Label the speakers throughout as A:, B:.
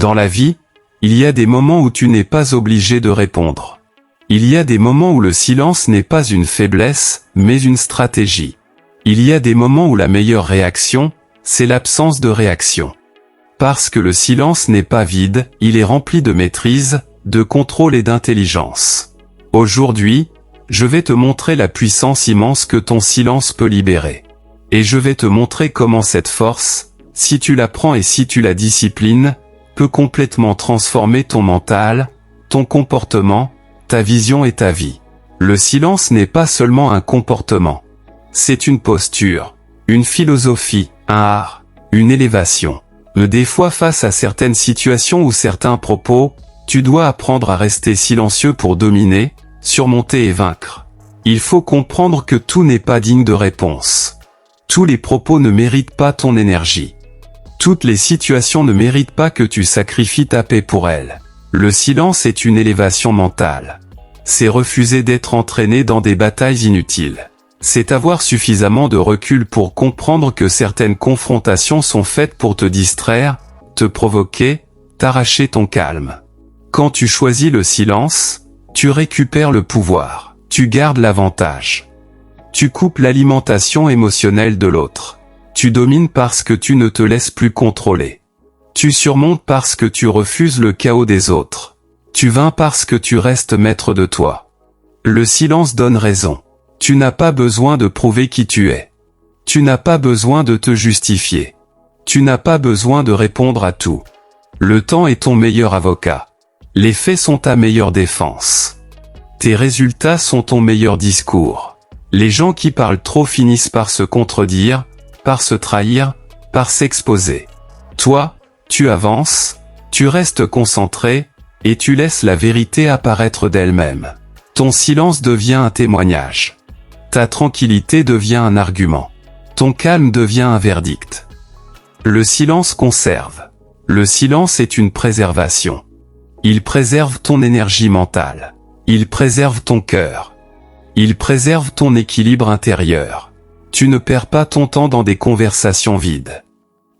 A: Dans la vie, il y a des moments où tu n'es pas obligé de répondre. Il y a des moments où le silence n'est pas une faiblesse, mais une stratégie. Il y a des moments où la meilleure réaction, c'est l'absence de réaction. Parce que le silence n'est pas vide, il est rempli de maîtrise, de contrôle et d'intelligence. Aujourd'hui, je vais te montrer la puissance immense que ton silence peut libérer. Et je vais te montrer comment cette force, si tu la prends et si tu la disciplines, peut complètement transformer ton mental, ton comportement, ta vision et ta vie. Le silence n'est pas seulement un comportement. C'est une posture, une philosophie, un art, une élévation. Des fois face à certaines situations ou certains propos, tu dois apprendre à rester silencieux pour dominer, surmonter et vaincre. Il faut comprendre que tout n'est pas digne de réponse. Tous les propos ne méritent pas ton énergie. Toutes les situations ne méritent pas que tu sacrifies ta paix pour elles. Le silence est une élévation mentale. C'est refuser d'être entraîné dans des batailles inutiles. C'est avoir suffisamment de recul pour comprendre que certaines confrontations sont faites pour te distraire, te provoquer, t'arracher ton calme. Quand tu choisis le silence, tu récupères le pouvoir, tu gardes l'avantage. Tu coupes l'alimentation émotionnelle de l'autre. Tu domines parce que tu ne te laisses plus contrôler. Tu surmontes parce que tu refuses le chaos des autres. Tu vaincres parce que tu restes maître de toi. Le silence donne raison. Tu n'as pas besoin de prouver qui tu es. Tu n'as pas besoin de te justifier. Tu n'as pas besoin de répondre à tout. Le temps est ton meilleur avocat. Les faits sont ta meilleure défense. Tes résultats sont ton meilleur discours. Les gens qui parlent trop finissent par se contredire, par se trahir, par s'exposer. Toi, tu avances, tu restes concentré, et tu laisses la vérité apparaître d'elle-même. Ton silence devient un témoignage. Ta tranquillité devient un argument. Ton calme devient un verdict. Le silence conserve. Le silence est une préservation. Il préserve ton énergie mentale. Il préserve ton cœur. Il préserve ton équilibre intérieur. Tu ne perds pas ton temps dans des conversations vides.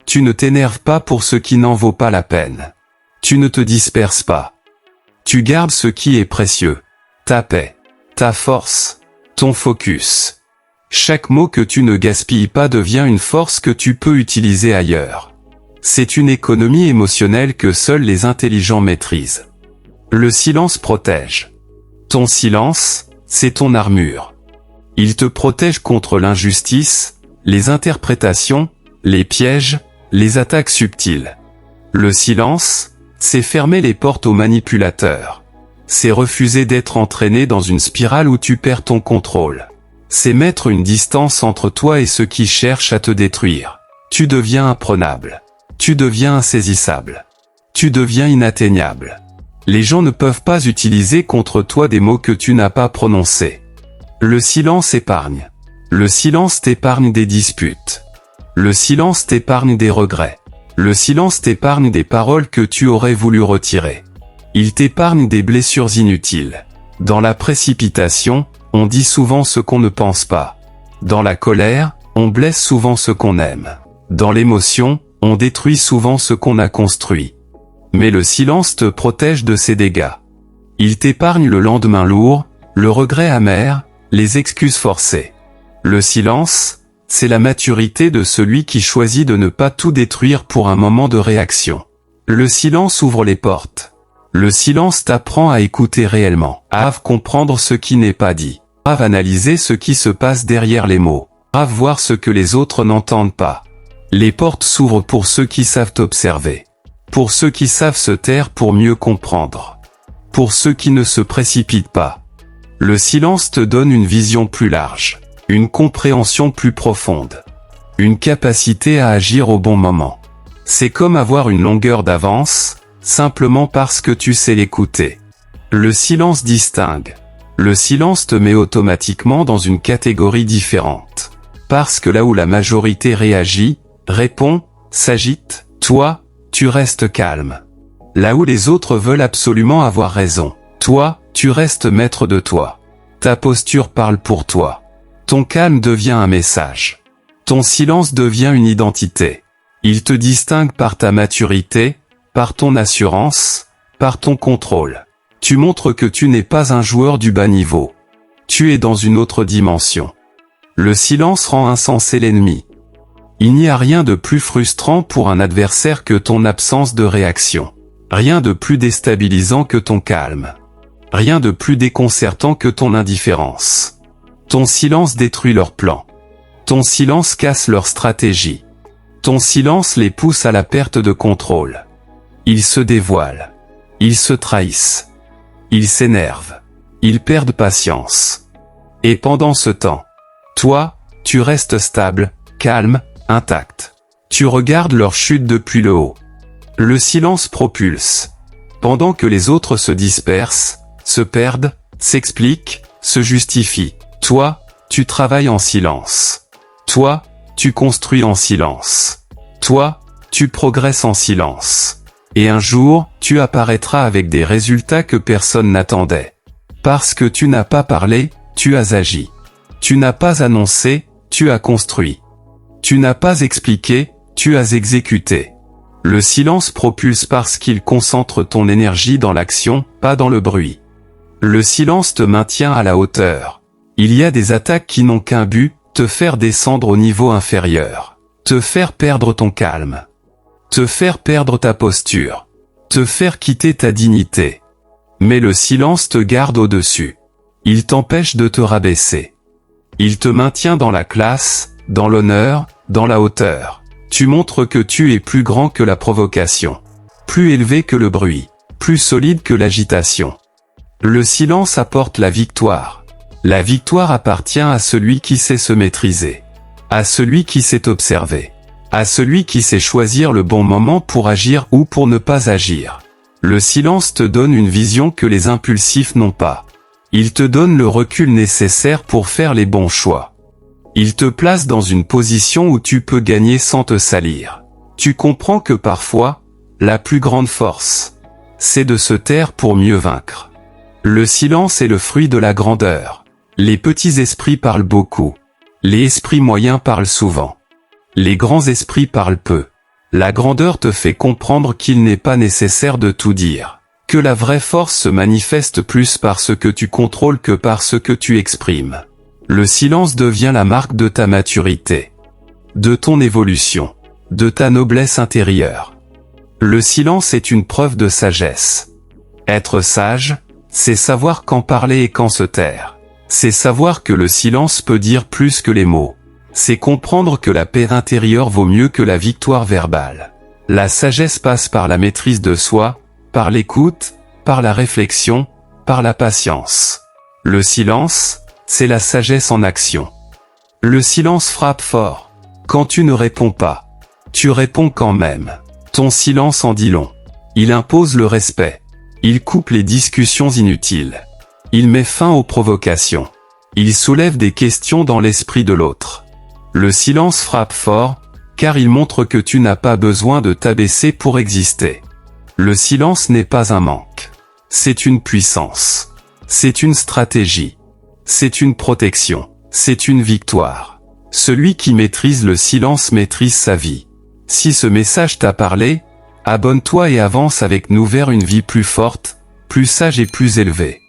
A: Tu ne t'énerves pas pour ce qui n'en vaut pas la peine. Tu ne te disperses pas. Tu gardes ce qui est précieux. Ta paix, ta force, ton focus. Chaque mot que tu ne gaspilles pas devient une force que tu peux utiliser ailleurs. C'est une économie émotionnelle que seuls les intelligents maîtrisent. Le silence protège. Ton silence, c'est ton armure. Il te protège contre l'injustice, les interprétations, les pièges, les attaques subtiles. Le silence, c'est fermer les portes aux manipulateurs. C'est refuser d'être entraîné dans une spirale où tu perds ton contrôle. C'est mettre une distance entre toi et ceux qui cherchent à te détruire. Tu deviens imprenable. Tu deviens insaisissable. Tu deviens inatteignable. Les gens ne peuvent pas utiliser contre toi des mots que tu n'as pas prononcés. Le silence épargne. Le silence t'épargne des disputes. Le silence t'épargne des regrets. Le silence t'épargne des paroles que tu aurais voulu retirer. Il t'épargne des blessures inutiles. Dans la précipitation, on dit souvent ce qu'on ne pense pas. Dans la colère, on blesse souvent ce qu'on aime. Dans l'émotion, on détruit souvent ce qu'on a construit. Mais le silence te protège de ces dégâts. Il t'épargne le lendemain lourd, le regret amer, les excuses forcées. Le silence, c'est la maturité de celui qui choisit de ne pas tout détruire pour un moment de réaction. Le silence ouvre les portes. Le silence t'apprend à écouter réellement, à comprendre ce qui n'est pas dit, à analyser ce qui se passe derrière les mots, à voir ce que les autres n'entendent pas. Les portes s'ouvrent pour ceux qui savent observer, pour ceux qui savent se taire pour mieux comprendre, pour ceux qui ne se précipitent pas. Le silence te donne une vision plus large, une compréhension plus profonde, une capacité à agir au bon moment. C'est comme avoir une longueur d'avance, simplement parce que tu sais l'écouter. Le silence distingue. Le silence te met automatiquement dans une catégorie différente. Parce que là où la majorité réagit, répond, s'agite, toi, tu restes calme. Là où les autres veulent absolument avoir raison, toi, tu restes maître de toi. Ta posture parle pour toi. Ton calme devient un message. Ton silence devient une identité. Il te distingue par ta maturité, par ton assurance, par ton contrôle. Tu montres que tu n'es pas un joueur du bas niveau. Tu es dans une autre dimension. Le silence rend insensé l'ennemi. Il n'y a rien de plus frustrant pour un adversaire que ton absence de réaction. Rien de plus déstabilisant que ton calme. Rien de plus déconcertant que ton indifférence. Ton silence détruit leurs plans. Ton silence casse leur stratégie. Ton silence les pousse à la perte de contrôle. Ils se dévoilent. Ils se trahissent. Ils s'énervent. Ils perdent patience. Et pendant ce temps, toi, tu restes stable, calme, intact. Tu regardes leur chute depuis le haut. Le silence propulse. Pendant que les autres se dispersent, se perdent, s'expliquent, se justifient. Toi, tu travailles en silence. Toi, tu construis en silence. Toi, tu progresses en silence. Et un jour, tu apparaîtras avec des résultats que personne n'attendait. Parce que tu n'as pas parlé, tu as agi. Tu n'as pas annoncé, tu as construit. Tu n'as pas expliqué, tu as exécuté. Le silence propulse parce qu'il concentre ton énergie dans l'action, pas dans le bruit. Le silence te maintient à la hauteur. Il y a des attaques qui n'ont qu'un but, te faire descendre au niveau inférieur. Te faire perdre ton calme. Te faire perdre ta posture. Te faire quitter ta dignité. Mais le silence te garde au-dessus. Il t'empêche de te rabaisser. Il te maintient dans la classe, dans l'honneur, dans la hauteur. Tu montres que tu es plus grand que la provocation. Plus élevé que le bruit. Plus solide que l'agitation. Le silence apporte la victoire. La victoire appartient à celui qui sait se maîtriser. À celui qui sait observer. À celui qui sait choisir le bon moment pour agir ou pour ne pas agir. Le silence te donne une vision que les impulsifs n'ont pas. Il te donne le recul nécessaire pour faire les bons choix. Il te place dans une position où tu peux gagner sans te salir. Tu comprends que parfois, la plus grande force, c'est de se taire pour mieux vaincre. Le silence est le fruit de la grandeur. Les petits esprits parlent beaucoup. Les esprits moyens parlent souvent. Les grands esprits parlent peu. La grandeur te fait comprendre qu'il n'est pas nécessaire de tout dire. Que la vraie force se manifeste plus par ce que tu contrôles que par ce que tu exprimes. Le silence devient la marque de ta maturité. De ton évolution. De ta noblesse intérieure. Le silence est une preuve de sagesse. Être sage, c'est savoir quand parler et quand se taire. C'est savoir que le silence peut dire plus que les mots. C'est comprendre que la paix intérieure vaut mieux que la victoire verbale. La sagesse passe par la maîtrise de soi, par l'écoute, par la réflexion, par la patience. Le silence, c'est la sagesse en action. Le silence frappe fort. Quand tu ne réponds pas, tu réponds quand même. Ton silence en dit long. Il impose le respect. Il coupe les discussions inutiles. Il met fin aux provocations. Il soulève des questions dans l'esprit de l'autre. Le silence frappe fort, car il montre que tu n'as pas besoin de t'abaisser pour exister. Le silence n'est pas un manque. C'est une puissance. C'est une stratégie. C'est une protection. C'est une victoire. Celui qui maîtrise le silence maîtrise sa vie. Si ce message t'a parlé, abonne-toi et avance avec nous vers une vie plus forte, plus sage et plus élevée.